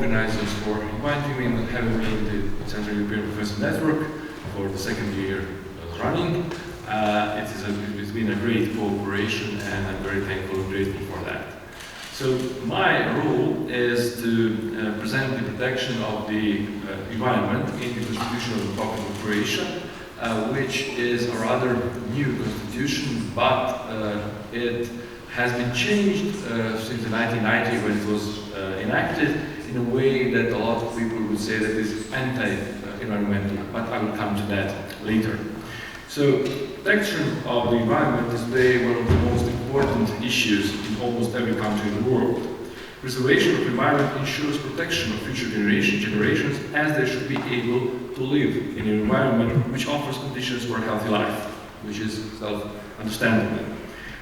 organizers for inviting me and having me in the Central European Professor Network for the second year running. It's been a great cooperation, and I'm very thankful and grateful for that. So my role is to present the protection of the environment in the Constitution of the Republic of Croatia, which is a rather new constitution, but it has been changed since the 1990 when it was enacted in a way that a lot of people would say that is anti-environmental, but I will come to that later. So, protection of the environment is today one of the most important issues in almost every country in the world. Preservation of the environment ensures protection of future generations, as they should be able to live in an environment which offers conditions for a healthy life, which is self-understandable.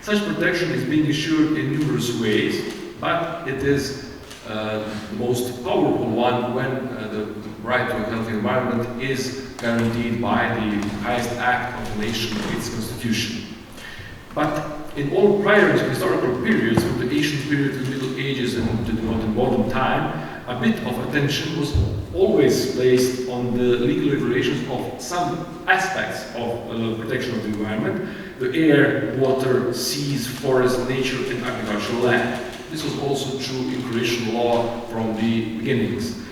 Such protection is being assured in numerous ways, but it is the most powerful one when the right to a healthy environment is guaranteed by the highest act of the nation, its constitution. But in all prior historical periods, from the ancient period to the Middle Ages and to the modern time, a bit of attention was always placed on the legal regulations of some aspects of protection of the environment: the air, water, seas, forests, nature, and agricultural land. This was also true in Croatian law from the beginnings.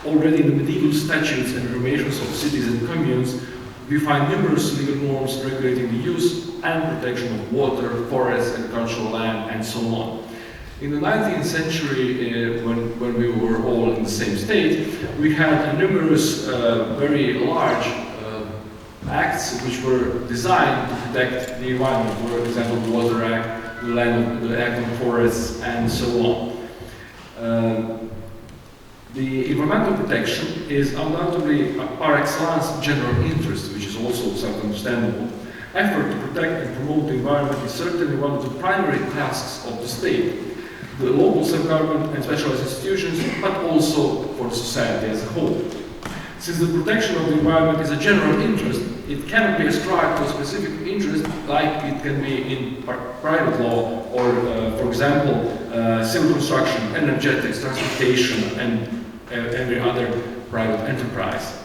Already in the medieval statutes and regulations of cities and communes, we find numerous legal norms regulating the use and protection of water, forests, agricultural land, and so on. In the 19th century, when we were all in the same state, we had numerous very large acts which were designed to protect the environment. For example, the Water Act, the Act on Forests, and so on. The environmental protection is undoubtedly par excellence general interest, which is also self-understandable. Effort to protect and promote the environment is certainly one of the primary tasks of the state, the local self-government and specialized institutions, but also for the society as a whole. Since the protection of the environment is a general interest, it cannot be ascribed to a specific interest like it can be in private law or, for example, civil construction, energetics, transportation, and every other private enterprise.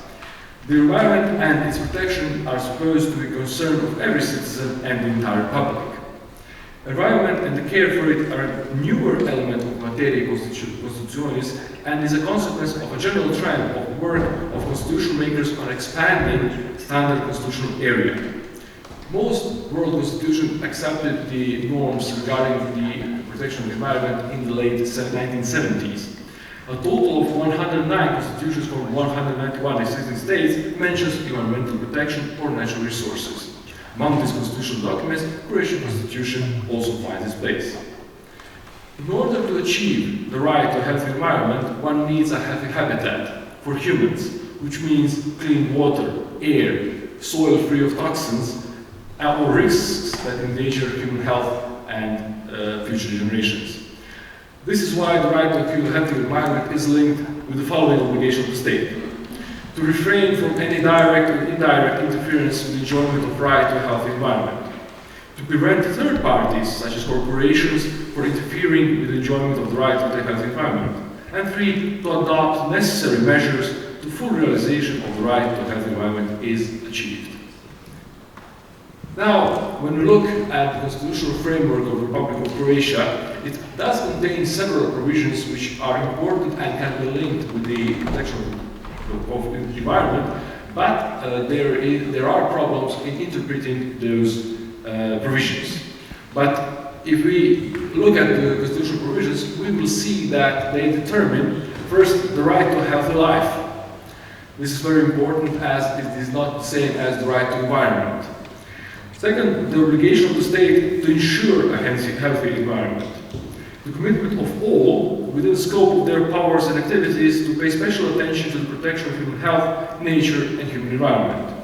The environment and its protection are supposed to be concern of every citizen and the entire public. Environment and the care for it are a newer element of materia constitutionalis and is a consequence of a general trend of work of constitution makers on expanding standard constitutional area. Most world constitutions accepted the norms regarding the protection of the environment in the late 1970s. A total of 109 constitutions from 191 existing states mentions environmental protection or natural resources. Among these constitutional documents, the Croatian Constitution also finds its place. In order to achieve the right to a healthy environment, one needs a healthy habitat for humans, which means clean water, air, soil free of toxins, or risks that endanger human health and future generations. This is why the right to a healthy environment is linked with the following obligation of the state: to refrain from any direct or indirect interference with the enjoyment of right to a healthy environment, to prevent third parties, such as corporations, from interfering with the enjoyment of the right to a healthy environment, and 3, to adopt necessary measures to full realization of the right to a healthy environment is achieved. Now, when we look at the constitutional framework of the Republic of Croatia, it does contain several provisions which are important and can be linked with the protection of the environment, but there are problems in interpreting those provisions. But if we look at the constitutional provisions, we will see that they determine, first, the right to a healthy life. This is very important, as it is not the same as the right to environment. Second, the obligation of the state to ensure a healthy environment. The commitment of all, within the scope of their powers and activities, to pay special attention to the protection of human health, nature, and human environment.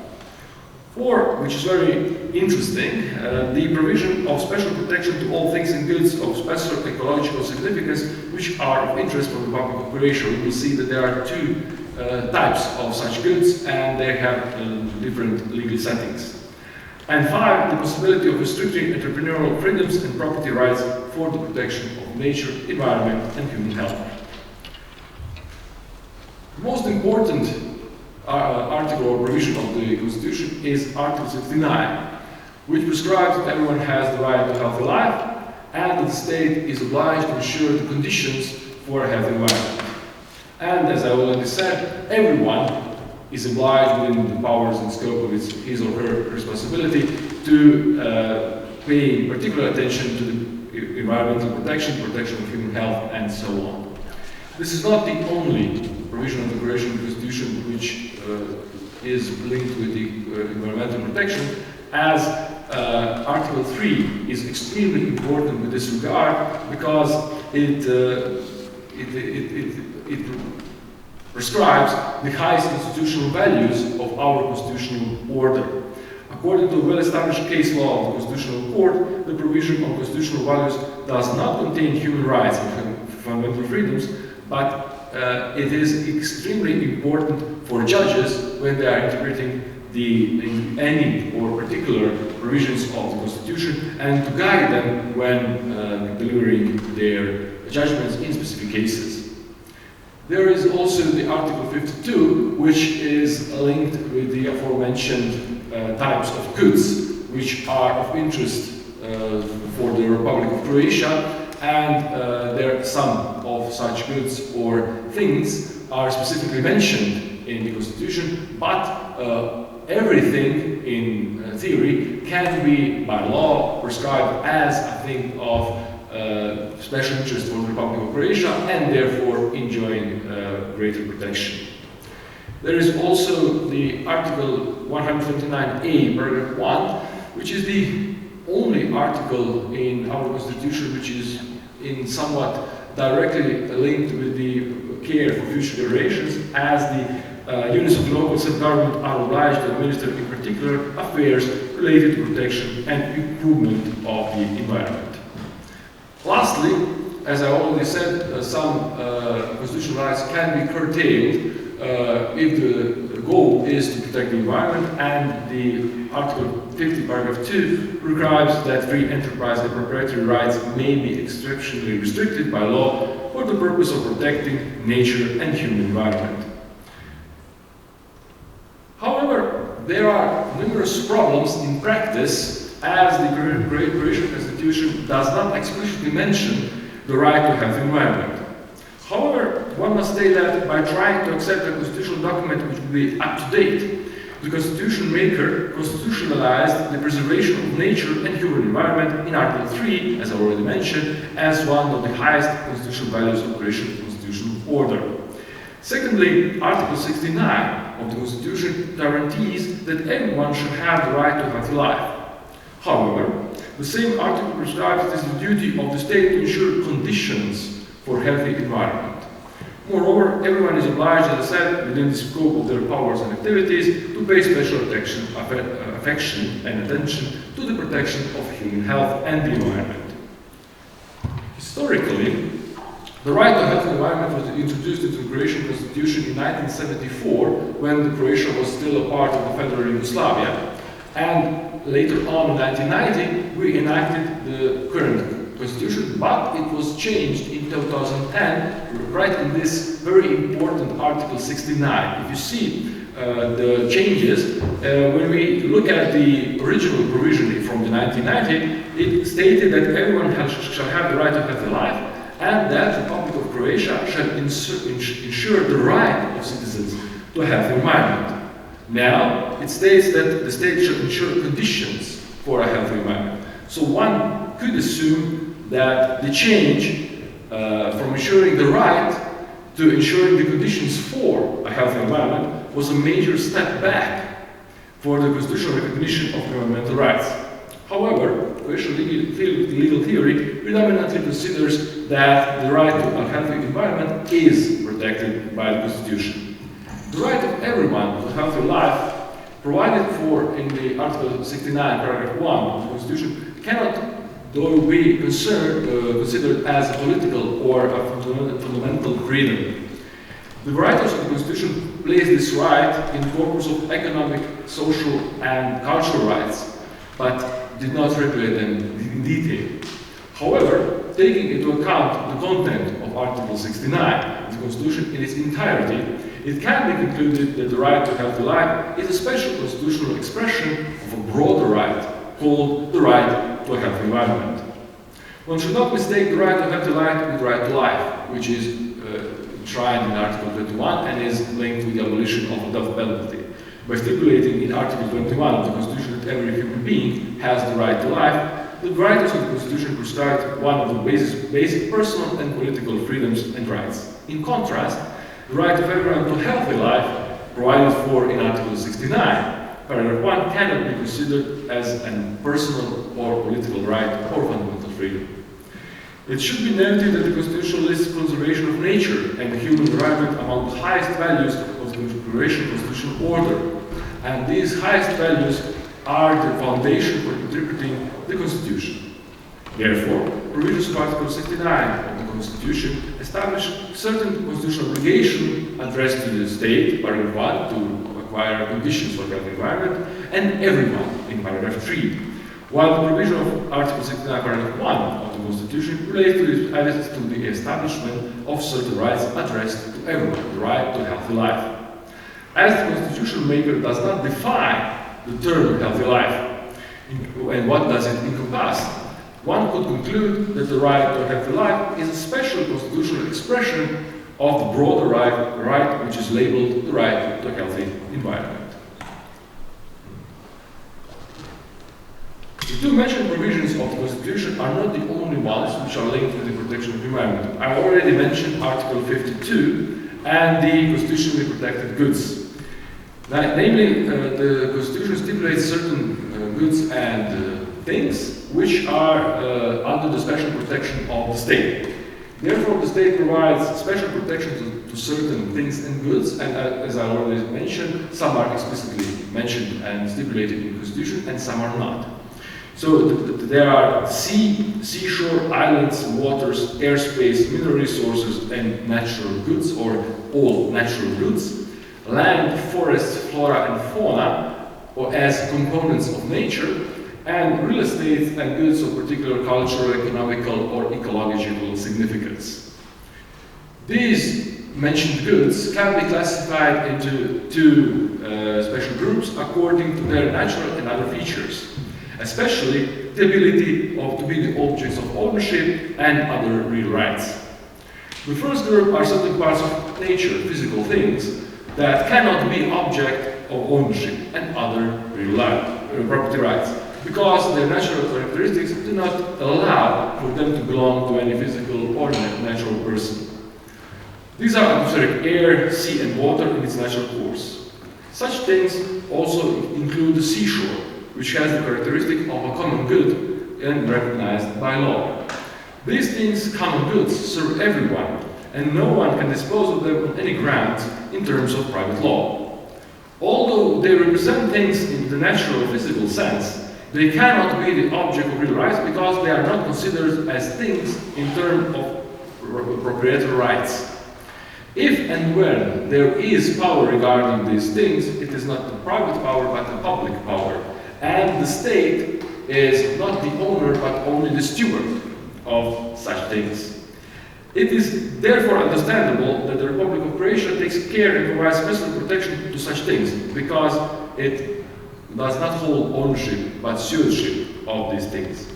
4, which is very interesting, the provision of special protection to all things and goods of special ecological significance, which are of interest for the Republic of Croatia. We will see that there are 2 types of such goods, and they have different legal settings. And 5, the possibility of restricting entrepreneurial freedoms and property rights for the protection of nature, environment, and human health. The most important article or provision of the Constitution is Article 69, which prescribes that everyone has the right to a healthy life and that the state is obliged to ensure the conditions for a healthy environment. And as I already said, everyone is obliged within the powers and scope of his or her responsibility to pay particular attention to the environmental protection, protection of human health, and so on. This is not the only provision of the Croatian Constitution which is linked with the environmental protection, as Article 3 is extremely important with this regard because it prescribes the highest institutional values of our constitutional order. According to well-established case law of the Constitutional Court, the provision of constitutional values does not contain human rights and fundamental freedoms, but it is extremely important for judges when they are interpreting any or particular provisions of the Constitution and to guide them when delivering their judgments in specific cases. There is also the Article 52, which is linked with the aforementioned types of goods which are of interest for the Republic of Croatia, and there are some of such goods or things are specifically mentioned in the Constitution, but everything in theory can be by law prescribed as a thing of special interest for the Republic of Croatia and therefore enjoying greater protection. There is also the Article 129a, paragraph 1, which is the only article in our Constitution which is in somewhat directly linked with the care for future generations, as the units of the local self-government are obliged to administer in particular affairs related to protection and improvement of the environment. Lastly, as I already said, some constitutional rights can be curtailed if the goal is to protect the environment, and the Article 50, paragraph 2 prescribes that free enterprise and proprietary rights may be exceptionally restricted by law for the purpose of protecting nature and human environment. However, there are numerous problems in practice, as the Croatian Constitution does not explicitly mention the right to a healthy environment. However, one must say that by trying to accept a constitutional document which will be up to date, the constitution maker constitutionalized the preservation of nature and human environment in Article 3, as I already mentioned, as one of the highest constitutional values of Croatian constitutional order. Secondly, Article 69 of the Constitution guarantees that everyone should have the right to a healthy life. However, the same article prescribes it is the duty of the state to ensure conditions for a healthy environment. Moreover, everyone is obliged, as I said, within the scope of their powers and activities, to pay special affection and attention to the protection of human health and the environment. Historically, the right to a healthy environment was introduced into the Croatian Constitution in 1974, when Croatia was still a part of the federal Yugoslavia, and later on in 1990 we enacted the current Constitution, but it was changed in 2010, right in this very important Article 69. If you see the changes, when we look at the original provision from the 1990, it stated that everyone shall have the right to a healthy life, and that the Republic of Croatia shall ensure the right of citizens to a healthy environment. Now, it states that the state shall ensure conditions for a healthy environment. So one could assume that the change from ensuring the right to ensuring the conditions for a healthy environment was a major step back for the constitutional recognition of environmental rights. However, Croatian legal theory predominantly considers that the right to a healthy environment is protected by the Constitution. The right of everyone to a healthy life, provided for in the Article 69, paragraph 1 of the Constitution, cannot, though be considered as a political or a fundamental freedom. The writers of the Constitution place this right in the corpus of economic, social, and cultural rights, but did not regulate them in detail. However, taking into account the content of Article 69, the Constitution in its entirety, it can be concluded that the right to healthy life is a special constitutional expression of a broader right called the right to a healthy environment. One should not mistake the right to a healthy life with the right to life, which is enshrined in Article 21 and is linked with the abolition of the death penalty. By stipulating in Article 21 of the Constitution that every human being has the right to life, the writers of the Constitution prescribed one of the basic personal and political freedoms and rights. In contrast, the right of everyone to a healthy life, provided for in Article 69, paragraph 1, cannot be considered as a personal or political right or fundamental freedom. It should be noted that the Constitution lists conservation of nature and the human environment among the highest values of the Croatian constitutional order, and these highest values are the foundation for interpreting the Constitution. Therefore, provisions of Article 69 of the Constitution establish certain constitutional obligation addressed to the state, paragraph 1, to acquire conditions for healthy environment, and everyone in paragraph 3. While the provision of Article 69, paragraph 1 of the Constitution relates to the establishment of certain rights addressed to everyone, the right to a healthy life. As the constitutional maker does not define the term healthy life, and what does it encompass, one could conclude that the right to a healthy life is a special constitutional expression of the broader right which is labeled the right to a healthy environment. The two mentioned provisions of the Constitution are not the only ones which are linked with the protection of the environment. I already mentioned Article 52 and the constitutionally protected goods. Namely, the Constitution stipulates certain goods and things which are under the special protection of the state. Therefore, the state provides special protection to certain things and goods, and as I already mentioned, some are explicitly mentioned and stipulated in the Constitution, and some are not. So there are seashore, islands, waters, airspace, mineral resources, and natural goods, or all natural goods, land, forests, flora, and fauna, or as components of nature, and real estate and goods of particular cultural, economical, or ecological significance. These mentioned goods can be classified into two special groups according to their natural and other features, especially the ability to be the objects of ownership and other real rights. The first group are certain parts of nature, physical things, that cannot be object of ownership and other real property rights, because their natural characteristics do not allow for them to belong to any physical or natural person. These are atmospheric air, sea, and water in its natural course. Such things also include the seashore, which has the characteristic of a common good and recognized by law. These things, common goods, serve everyone, and no one can dispose of them on any grounds in terms of private law. Although they represent things in the natural physical sense, they cannot be the object of real rights because they are not considered as things in terms of proprietary rights. If and when there is power regarding these things, it is not the private power but the public power, and the state is not the owner but only the steward of such things. It is therefore understandable that the Republic of Croatia takes care and provides special protection to such things, because it does not hold ownership but stewardship of these things.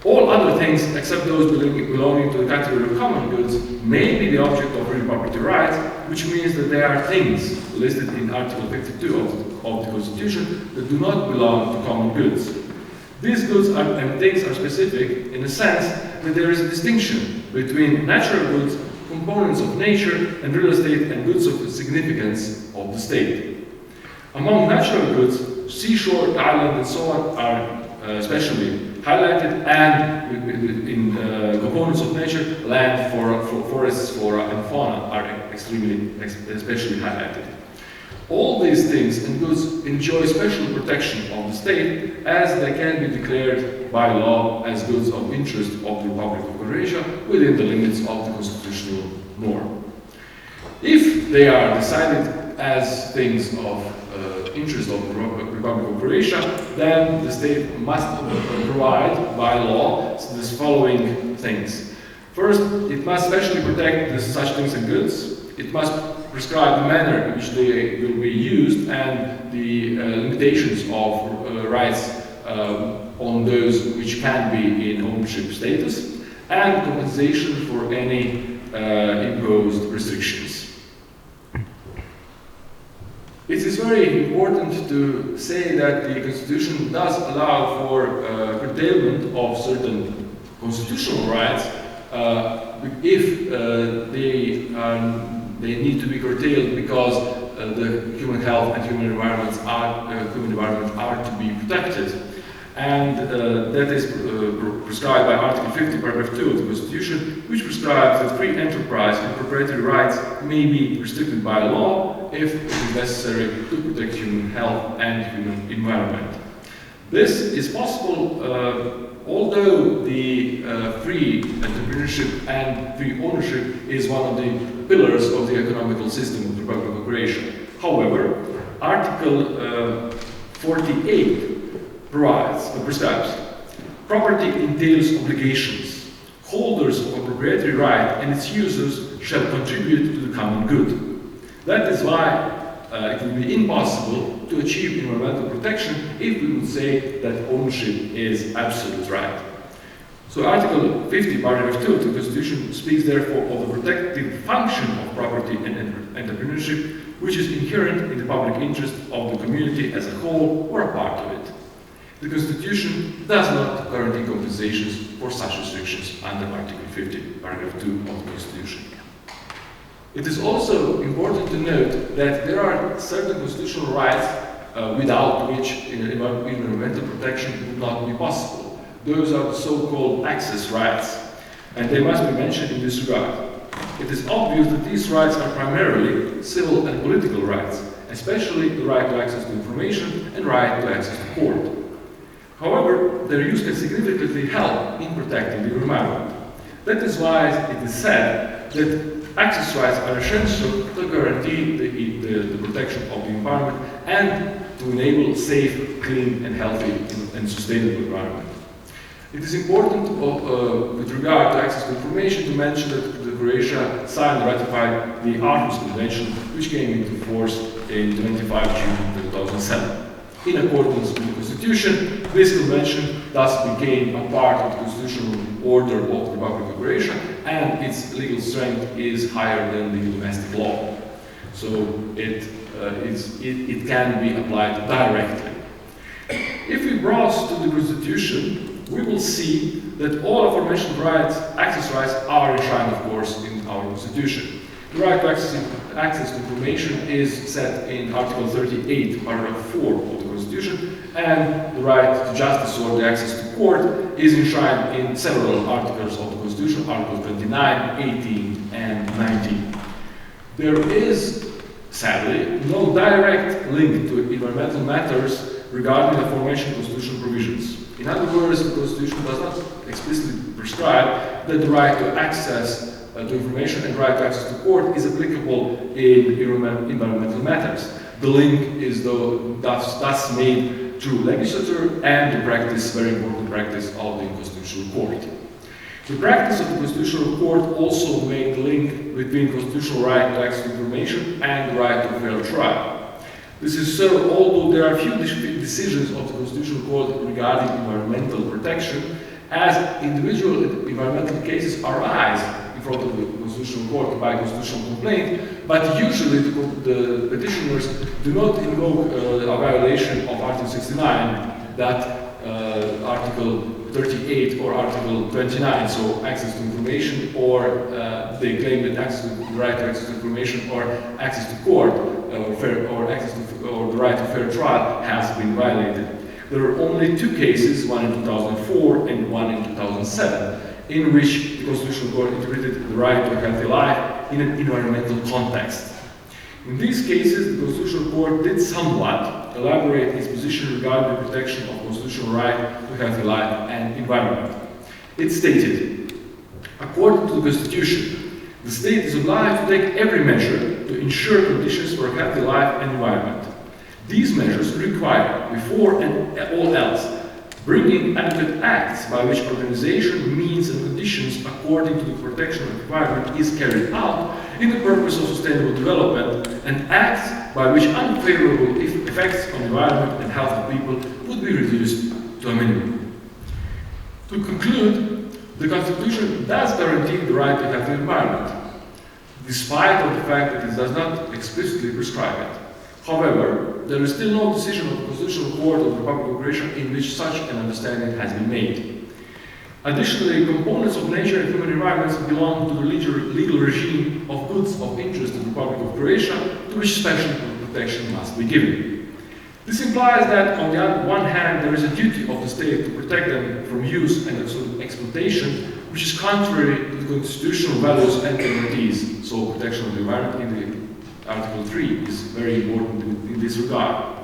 All other things, except those belonging to the category of common goods, may be the object of real property rights, which means that they are things listed in Article 52 of the Constitution that do not belong to common goods. These goods and things are specific in the sense that there is a distinction between natural goods, components of nature, and real estate and goods of significance of the state. Among natural goods, seashore, island, and so on are especially highlighted, and in components of nature, land, forests, flora, and fauna are especially highlighted. All these things and goods enjoy special protection of the state, as they can be declared by law as goods of interest of the Republic of Croatia within the limits of the constitutional norm. If they are decided as things of interest of the Republic of Croatia, then the state must provide by law these following things. First, it must specially protect the such things and goods. It must prescribe the manner in which they will be used and the limitations of rights on those which can be in ownership status, and compensation for any imposed restrictions. It is very important to say that the Constitution does allow for curtailment of certain constitutional rights if they need to be curtailed because the human health and human environment are to be protected. And that is prescribed by Article 50, Paragraph 2 of the Constitution, which prescribes that free enterprise and proprietary rights may be restricted by law if it is necessary to protect human health and human environment. This is possible although the free entrepreneurship and free ownership is one of the pillars of the economical system of the Republic of Croatia. However, Article 48 prescribes property entails obligations. Holders of a proprietary right and its users shall contribute to the common good. That is why it would be impossible to achieve environmental protection if we would say that ownership is absolute right. So Article 50, Paragraph 2 of the Constitution speaks therefore of the protective function of property and entrepreneurship, which is inherent in the public interest of the community as a whole or a part of it. The Constitution does not guarantee compensations for such restrictions under Article 50, Paragraph 2 of the Constitution. It is also important to note that there are certain constitutional rights without which environmental protection would not be possible. Those are the so-called access rights, and they must be mentioned in this regard. It is obvious that these rights are primarily civil and political rights, especially the right to access to information and right to access to court. However, their use can significantly help in protecting the environment. That is why it is said that access rights are essential to guarantee the protection of the environment and to enable safe, clean, and healthy and sustainable environment. It is important with regard to access to information to mention that Croatia signed and ratified the Aarhus Convention, which came into force in 25 June 2007. In accordance with the Constitution, this convention thus became a part of the constitutional order of the Republic of Croatia, and its legal strength is higher than the domestic law. So it can be applied directly. If we browse to the Constitution, we will see that all aforementioned rights, access rights, are enshrined, of course, in our Constitution. The right to access to information is set in Article 38, Paragraph 4 of the Constitution, and the right to justice or the access to court is enshrined in several articles of the Constitution, Articles 29, 18, and 19. There is, sadly, no direct link to environmental matters regarding the aforementioned constitutional provisions. In other words, the Constitution does not explicitly prescribe that the right to access to information and right to access to court is applicable in environmental matters. The link is thus made through legislature and the practice, very important practice, of the Constitutional Court. The practice of the Constitutional Court also made the link between constitutional right to access to information and the right to a fair trial. This is so although there are few decisions of the Constitutional Court regarding environmental protection, as individual environmental cases arise in front of the Constitutional Court by constitutional complaint, but usually the petitioners do not invoke a violation of Article 69, that Article 38 or Article 29, so access to information, or they claim that the right to access to information or access to court or the right to fair trial has been violated. There are only two cases, one in 2004 and one in 2007, in which the Constitutional Court interpreted the right to a healthy life in an environmental context. In these cases, the Constitutional Court did somewhat elaborate its position regarding the protection of constitutional right to healthy life and environment. It stated, according to the Constitution, the state is obliged to take every measure to ensure conditions for a healthy life and environment. These measures require, before and all else, bringing adequate acts by which organization, means, and conditions conditions according to the protection of the environment is carried out in the purpose of sustainable development, and acts by which unfavorable effects on the environment and health of people would be reduced to a minimum. To conclude, the Constitution does guarantee the right to healthy environment, despite of the fact that it does not explicitly prescribe it. However, there is still no decision of the Constitutional Court of the Republic of Croatia in which such an understanding has been made. Additionally, components of nature and human environments belong to the legal regime of goods of interest to the Republic of Croatia, to which special protection must be given. This implies that, on the one hand, there is a duty of the state to protect them from use and exploitation, which is contrary to the constitutional values and guarantees. So, protection of the environment in the Article 3 is very important in this regard.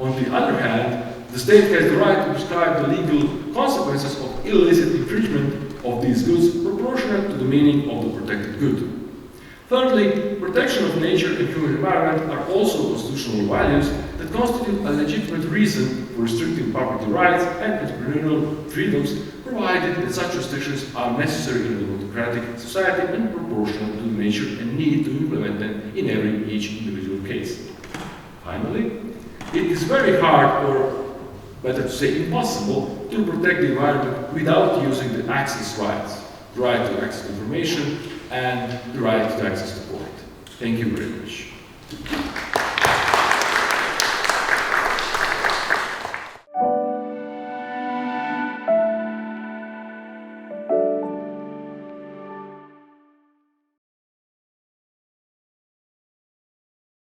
On the other hand, the state has the right to prescribe the legal consequences of illicit infringement of these goods proportionate to the meaning of the protected good. Thirdly, protection of nature and human environment are also constitutional values that constitute a legitimate reason for restricting property rights and entrepreneurial freedoms, provided that such restrictions are necessary in a democratic society and proportional to the nature and need to implement them in each individual case. Finally, it is very hard, or better to say impossible, to protect the environment without using the access rights, the right to access to information and the right to access to court. Thank you very much.